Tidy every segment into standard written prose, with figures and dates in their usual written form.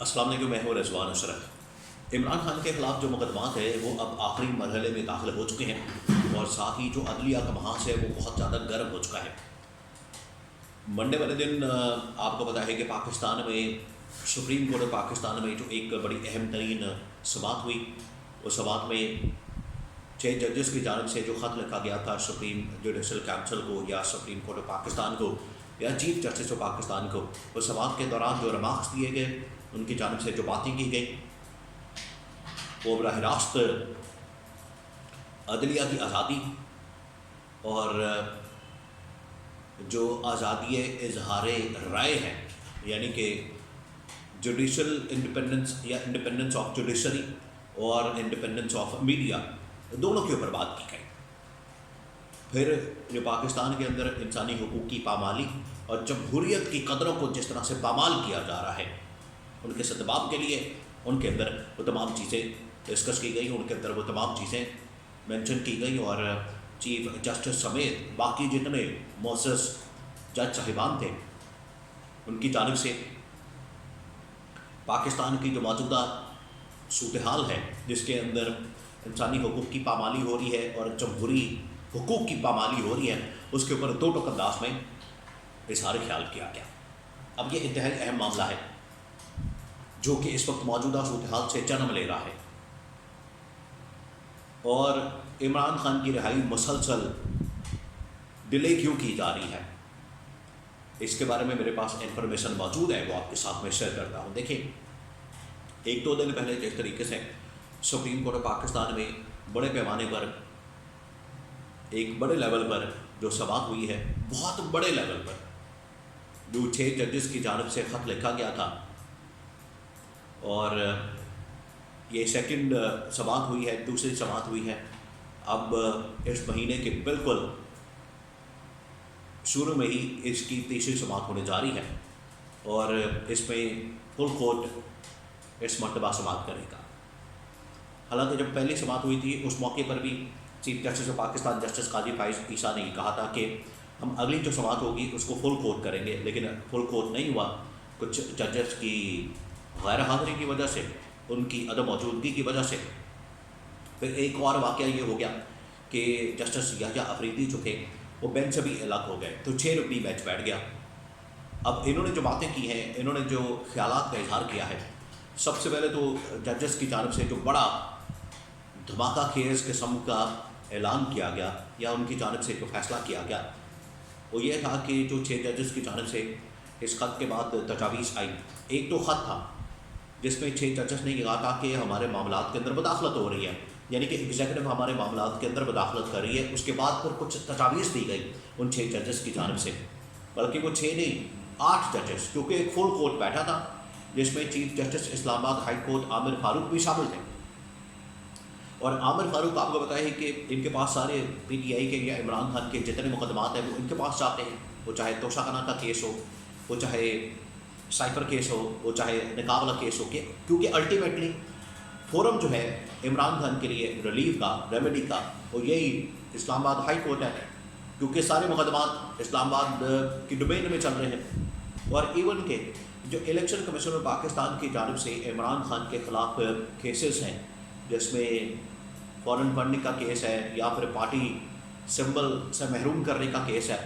السلام علیکم، میں ہوں رضوان اشرف۔ عمران خان کے خلاف جو مقدمات ہیں وہ اب آخری مرحلے میں داخل ہو چکے ہیں، اور ساتھ ہی جو عدلیہ کا محاذ ہے وہ بہت زیادہ گرم ہو چکا ہے۔ منڈے والے دن آپ کو پتہ ہے کہ پاکستان میں سپریم کورٹ پاکستان میں جو ایک بڑی اہم ترین سماعت ہوئی، اس سماعت میں 6 ججز کی جانب سے جو خط لکھا گیا تھا سپریم جوڈیشل کونسل کو یا سپریم کورٹ آف پاکستان کو یا چیف جسٹس آف پاکستان کو، اس سماعت کے دوران جو ریمارکس دیے گئے، ان کی جانب سے جو باتیں کی گئی، وہ براہ راست عدلیہ کی آزادی اور جو آزادی اظہار رائے ہے، یعنی کہ جوڈیشل انڈیپینڈنس یا انڈیپینڈنس آف جوڈیشری اور انڈیپینڈنس آف میڈیا، دونوں کے اوپر بات کی گئی۔ پھر جو پاکستان کے اندر انسانی حقوق کی پامالی اور جمہوریت کی قدروں کو جس طرح سے پامال کیا جا رہا ہے، ان کے سدباب کے لیے ان کے اندر وہ تمام چیزیں ڈسکس کی گئی، ان کے اندر وہ تمام چیزیں مینشن کی گئی، اور چیف جسٹس سمیت باقی جتنے معزز جج صاحبان تھے ان کی جانب سے پاکستان کی جو موجودہ صورتحال ہے، جس کے اندر انسانی حقوق کی پامالی ہو رہی ہے اور جمہوری حقوق کی پامالی ہو رہی ہے، اس کے اوپر 2 ٹوک انداز میں اظہار خیال کیا گیا۔ اب یہ انتہائی اہم معاملہ ہے جو کہ اس وقت موجودہ صورتحال سے جنم لے رہا ہے، اور عمران خان کی رہائی مسلسل ڈیلے کیوں کی جا رہی ہے، اس کے بارے میں میرے پاس انفارمیشن موجود ہے، وہ آپ کے ساتھ میں شیئر کرتا ہوں۔ دیکھیں، 1-2 دن پہلے جس طریقے سے سپریم کورٹ پاکستان میں بڑے پیمانے پر ایک بڑے لیول پر جو سماعت ہوئی ہے، بہت بڑے لیول پر جو 6 ججز کی جانب سے خط لکھا گیا تھا، اور یہ سیکنڈ سماعت ہوئی ہے، دوسری سماعت ہوئی ہے، اب اس مہینے کے بالکل شروع میں ہی اس کی تیسری سماعت ہونے جا رہی ہے، اور اس میں فل کورٹ اس مرتبہ سماعت کرے گا۔ حالانکہ جب پہلی سماعت ہوئی تھی اس موقع پر بھی chief justice of Pakistan justice قاضی فائز عیسیٰ نے کہا تھا کہ ہم اگلی جو سماعت ہوگی اس کو فل کورٹ کریں گے، لیکن فل کورٹ نہیں ہوا، کچھ ججز کی غیر حاضری کی وجہ سے، ان کی عدم موجودگی کی وجہ سے۔ پھر ایک اور واقعہ یہ ہو گیا کہ جسٹس یحییٰ افریدی جو تھے وہ بینچ سے بھی الگ ہو گئے، تو 6 رکنی بینچ بیٹھ گیا۔ اب انہوں نے جو باتیں کی ہیں، انہوں نے جو خیالات کا اظہار کیا ہے، سب سے پہلے تو ججز کی جانب سے جو بڑا دھماکہ خیز قسم کا اعلان کیا گیا یا ان کی جانب سے جو فیصلہ کیا گیا، وہ یہ تھا کہ جو 6 ججز کی جانب سے اس خط کے بعد تجاویز آئی، ایک تو خط تھا جس میں 6 ججز نے یہ کہا تھا کہ ہمارے معاملات کے اندر مداخلت ہو رہی ہے، یعنی کہ ایگزیکٹو ہمارے معاملات کے اندر مداخلت کر رہی ہے۔ اس کے بعد پھر کچھ تجاویز دی گئی ان 6 ججز کی جانب سے، بلکہ وہ 6 نہیں 8 ججز، کیونکہ ایک فل کورٹ بیٹھا تھا جس میں چیف جسٹس اسلام آباد ہائی کورٹ عامر فاروق بھی شامل تھے، اور عامر فاروق آپ کو بتائے کہ ان کے پاس سارے پی ٹی آئی کے یا عمران خان کے جتنے مقدمات ہیں وہ ان کے پاس جاتے ہیں، وہ چاہے توشہ خانہ کا کیس ہو، وہ چاہے سائفر کیس ہو، وہ چاہے نکاح والا کیس ہو، کیونکہ الٹیمیٹلی فورم جو ہے عمران خان کے لیے ریلیف کا، ریمیڈی کا، وہ یہی اسلام آباد ہائی کورٹ ہے، کیونکہ سارے مقدمات اسلام آباد کی ڈومین میں چل رہے ہیں۔ اور ایون کہ جو الیکشن کمیشن آف پاکستان کی جانب سے عمران خان کے خلاف کیسز ہیں، جس میں فارن فنڈنگ کا کیس ہے یا پھر پارٹی سمبل سے محروم کرنے کا کیس ہے،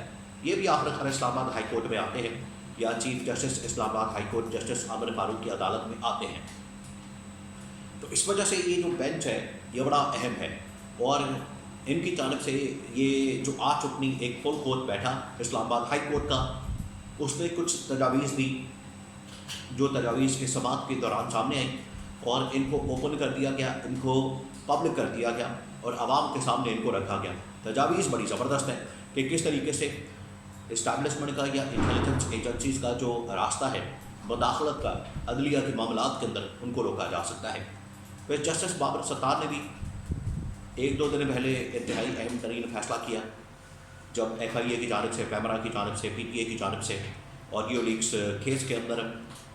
یہ بھی آخر اسلام آباد ہائی کورٹ میں آتے ہیں یا چیف جسٹس اسلام آباد ہائی کورٹ جسٹس عامر فاروق کی عدالت میں آتے ہیں۔ تو اس وجہ سے یہ جو بینچ ہے یہ بڑا اہم ہے، اور ان کی جانب سے یہ جو 8 رکنی ایک فل کورٹ بیٹھا اسلام آباد ہائی کورٹ کا، اس نے کچھ تجاویز دی جو تجاویز کی سماعت کے دوران سامنے آئی، اور ان کو اوپن کر دیا گیا، ان کو پبلک کر دیا گیا، اور عوام کے سامنے ان کو رکھا گیا۔ تجاویز بڑی زبردست ہے کہ کس طریقے سے اسٹیبلشمنٹ کا یا انٹیلیجنس ایجنسیز کا جو راستہ ہے مداخلت کا عدلیہ کے معاملات کے اندر، ان کو روکا جا سکتا ہے۔ پھر جسٹس بابر ستار نے بھی 1-2 دن پہلے انتہائی اہم ترین فیصلہ کیا، جب ایف آئی اے کی جانب سے، پیمرا کی جانب سے، پی ٹی اے کی جانب سے آڈیو لیکس کیس کے اندر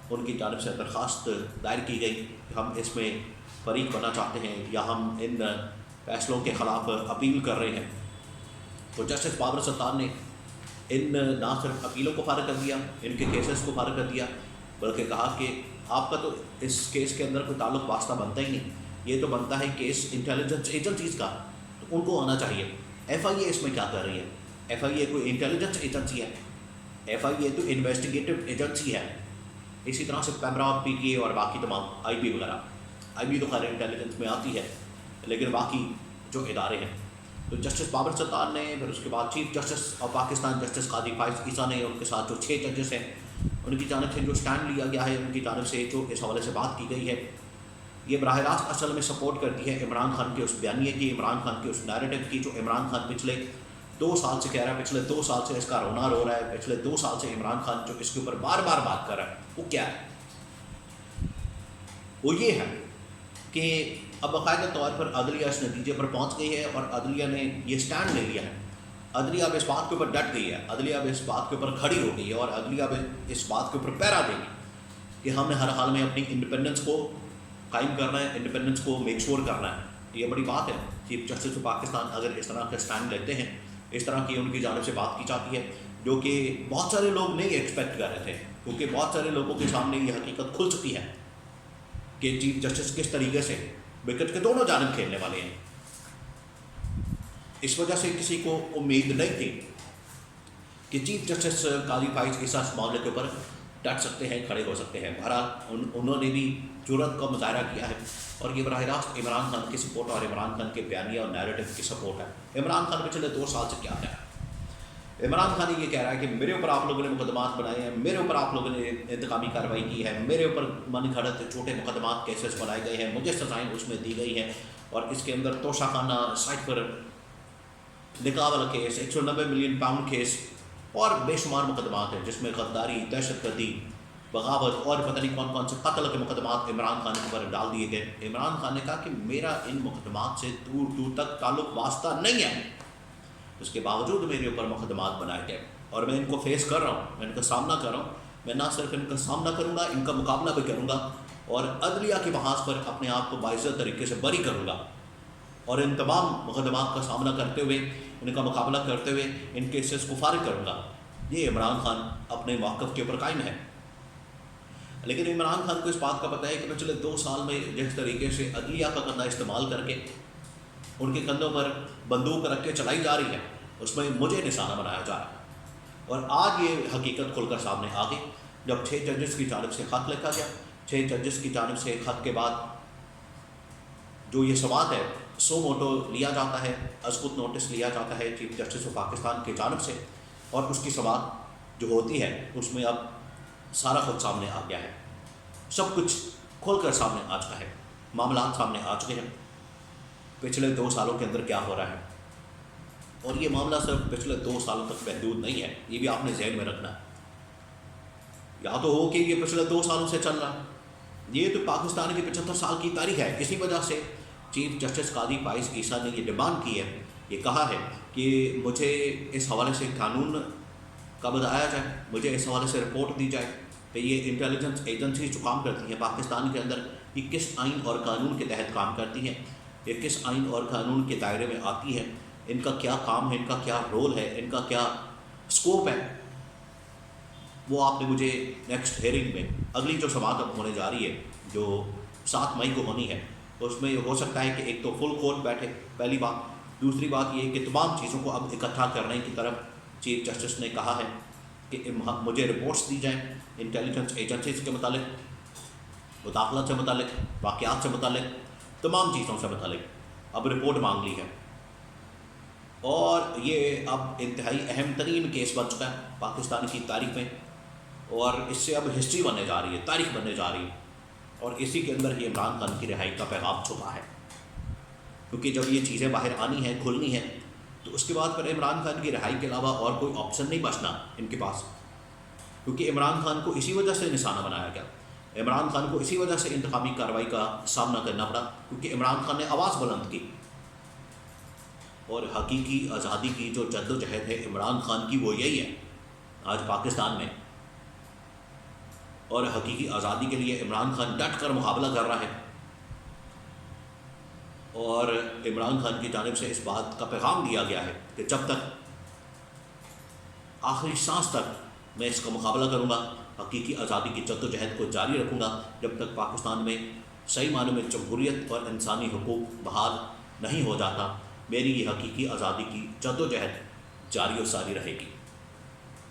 ان کی جانب سے درخواست دائر کی گئی کہ ہم اس میں فریق بننا چاہتے ہیں یا ہم ان فیصلوں کے خلاف اپیل کر رہے ہیں، تو جسٹس بابر ستار نے نہ صرف اپیلوں کو فارغ کر دیا، ان کے کیسز کو فارغ کر دیا، بلکہ کہا کہ آپ کا تو اس کیس کے اندر کوئی تعلق واسطہ بنتا ہی نہیں، یہ تو بنتا ہے کیس انٹیلیجنس ایجنسیز کا، تو ان کو آنا چاہیے۔ ایف آئی اے اس میں کیا کر رہی ہے؟ ایف آئی اے کوئی انٹیلیجنس ایجنسی ہے؟ ایف آئی اے تو انویسٹیگیٹو ایجنسی ہے۔ اسی طرح سے پیمرا، پی ٹی اے اور باقی تمام آئی بی وغیرہ، آئی بی تو خیر انٹیلیجنس میں آتی ہے، لیکن باقی جو ادارے ہیں، تو جسٹس بابر ستار نے، پھر اس کے بعد chief justice of Pakistan justice قاضی فائز عیسیٰ نے، ان کے ساتھ جو 6 ججز ہیں، ان کی جانب سے جو سٹینڈ لیا گیا ہے، ان کی جانب سے جو اس حوالے سے بات کی گئی ہے، یہ براہ راست اصل میں سپورٹ کرتی ہے عمران خان کے اس بیانیے کی، عمران خان کے اس نیریٹو کی، جو عمران خان پچھلے 2 سال سے کہہ رہا ہے، پچھلے 2 سال سے اس کا رونا رو رہا ہے، پچھلے 2 سال سے عمران خان جو اس کے اوپر بار بار بات کر رہا ہے، وہ کیا ہے؟ وہ یہ ہے کہ اب باقاعدہ طور پر عدلیہ اس نتیجے پر پہنچ گئی ہے، اور عدلیہ نے یہ سٹینڈ لے لیا ہے، عدلیہ اب اس بات کے اوپر ڈٹ گئی ہے، عدلیہ اب اس بات کے اوپر کھڑی ہو گئی ہے، اور عدلیہ اب اس بات کے اوپر پیرا دے گی کہ ہم نے ہر حال میں اپنی انڈیپینڈنس کو قائم کرنا ہے، انڈیپینڈنس کو میک شور کرنا ہے۔ یہ بڑی بات ہے، چیف جسٹس آف پاکستان اگر اس طرح کا سٹینڈ لیتے ہیں، اس طرح کی ان کی جانب سے بات کی جاتی ہے، جو کہ بہت سارے لوگ نہیں ایکسپیکٹ کر رہے تھے، کیونکہ بہت سارے لوگوں کے سامنے یہ حقیقت کھل چکی ہے کہ چیف جسٹس کس طریقے سے وکٹ کے دونوں جانب کھیلنے والے ہیں۔ اس وجہ سے کسی کو امید نہیں تھی کہ چیف جسٹس قاضی فائز عیسیٰ اس معاملے کے اوپر ڈٹ سکتے ہیں، کھڑے ہو سکتے ہیں۔ بہرحال انہوں نے بھی جرأت کا مظاہرہ کیا ہے، اور یہ براہ راست عمران خان کی سپورٹ اور عمران خان کے بیانیہ اور نیریٹو کی سپورٹ ہے۔ عمران خان پچھلے 2 سال سے کیا ہے؟ عمران خان یہ کہہ رہا ہے کہ میرے اوپر آپ لوگوں نے مقدمات بنائے ہیں، میرے اوپر آپ لوگوں نے انتقامی کارروائی کی ہے، میرے اوپر من گھڑت چھوٹے مقدمات کیسز بنائے گئے ہیں، مجھے سزائیں اس میں دی گئی ہیں، اور اس کے اندر توشہ خانہ سائٹ پر نکاح والا کیس، 190 ملین پاؤنڈ کیس، اور بے شمار مقدمات ہیں جس میں غداری، دہشت گردی، بغاوت اور پتہ نہیں کون کون سے قتل کے مقدمات عمران خان کے اوپر ڈال دیے گئے۔ عمران خان نے کہا کہ میرا ان مقدمات سے دور دور تک تعلق واسطہ نہیں ہے، اس کے باوجود میرے اوپر مقدمات بنائے گئے، اور میں ان کو فیس کر رہا ہوں، میں ان کا سامنا کر رہا ہوں، میں نہ صرف ان کا سامنا کروں گا، ان کا مقابلہ بھی کروں گا، اور عدلیہ کے محاذ پر اپنے آپ کو باعزت طریقے سے بری کروں گا، اور ان تمام مقدمات کا سامنا کرتے ہوئے، ان کا مقابلہ کرتے ہوئے ان کیسز کو فارغ کروں گا۔ یہ عمران خان اپنے موقف کے اوپر قائم ہے، لیکن عمران خان کو اس بات کا پتہ ہے کہ پچھلے 2 سال میں جس طریقے سے عدلیہ کا کندھا استعمال کر کے ان کے کندھوں پر بندوق رکھ کے چلائی جا رہی ہے، اس میں مجھے نشانہ بنایا جا رہا ہے۔ اور آج یہ حقیقت کھل کر سامنے آ گئی جب 6 ججز کی جانب سے خط لکھا گیا۔ 6 ججز کی جانب سے خط کے بعد جو یہ سوات ہے، سو موٹو لیا جاتا ہے، ازخط نوٹس لیا جاتا ہے چیف جسٹس آف پاکستان کی جانب سے، اور اس کی سوات جو ہوتی ہے اس میں اب سارا خود سامنے آ گیا ہے، سب کچھ کھول کر سامنے آ چکا ہے، معاملات سامنے آ چکے ہیں، پچھلے 2 سالوں کے اندر کیا ہو رہا ہے۔ اور یہ معاملہ صرف پچھلے 2 سالوں تک محدود نہیں ہے، یہ بھی آپ نے ذہن میں رکھنا ہے۔ یا تو ہو کہ یہ پچھلے 2 سالوں سے چل رہا ہے، یہ تو پاکستان کی 75 سال کی تاریخ ہے۔ اسی وجہ سے چیف جسٹس قاضی فائز عیسیٰ نے یہ ڈیمانڈ کی ہے، یہ کہا ہے کہ مجھے اس حوالے سے قانون کا بتایا جائے، مجھے اس حوالے سے رپورٹ دی جائے کہ یہ انٹیلیجنس ایجنسی جو کام کرتی ہیں پاکستان کے اندر، یہ کس آئین اور قانون کے تحت کام کرتی ہیں، یہ کس آئین اور قانون کے دائرے میں آتی ہے، ان کا کیا کام ہے، ان کا کیا رول ہے، ان کا کیا اسکوپ ہے۔ وہ آپ نے مجھے نیکسٹ ہیئرنگ میں، اگلی جو سماعت اب ہونے جا رہی ہے جو 7 مئی کو ہونی ہے، اس میں یہ ہو سکتا ہے کہ ایک تو فل کورٹ بیٹھے، پہلی بات۔ دوسری بات یہ کہ تمام چیزوں کو اب اکٹھا کرنے کی طرف چیف جسٹس نے کہا ہے کہ مجھے رپورٹس دی جائیں انٹیلیجنس ایجنسیز کے متعلق، مداخلت سے متعلق، واقعات سے متعلق، تمام چیزوں سے متعلق اب رپورٹ مانگ لی ہے۔ اور یہ اب انتہائی اہم ترین کیس بن چکا ہے پاکستان کی تاریخ میں، اور اس سے اب ہسٹری بننے جا رہی ہے، تاریخ بننے جا رہی ہے، اور اسی کے اندر ہی عمران خان کی رہائی کا پیغام چھپا ہے، کیونکہ جب یہ چیزیں باہر آنی ہیں، کھلنی ہیں، تو اس کے بعد پھر عمران خان کی رہائی کے علاوہ اور کوئی آپشن نہیں بچنا ان کے پاس، کیونکہ عمران خان کو اسی وجہ سے نشانہ بنایا گیا، عمران خان کو اسی وجہ سے انتقامی کارروائی کا سامنا کرنا پڑا، کیونکہ عمران خان نے آواز بلند کی، اور حقیقی آزادی کی جو جد و جہد ہے عمران خان کی وہ یہی ہے آج پاکستان میں، اور حقیقی آزادی کے لیے عمران خان ڈٹ کر مقابلہ کر رہا ہے، اور عمران خان کی جانب سے اس بات کا پیغام دیا گیا ہے کہ جب تک آخری سانس تک میں اس کا مقابلہ کروں گا، حقیقی آزادی کی جدوجہد کو جاری رکھوں گا جب تک پاکستان میں صحیح معنوں میں جمہوریت اور انسانی حقوق بحال نہیں ہو جاتا۔ میری یہ حقیقی آزادی کی جدوجہد جاری و ساری رہے گی۔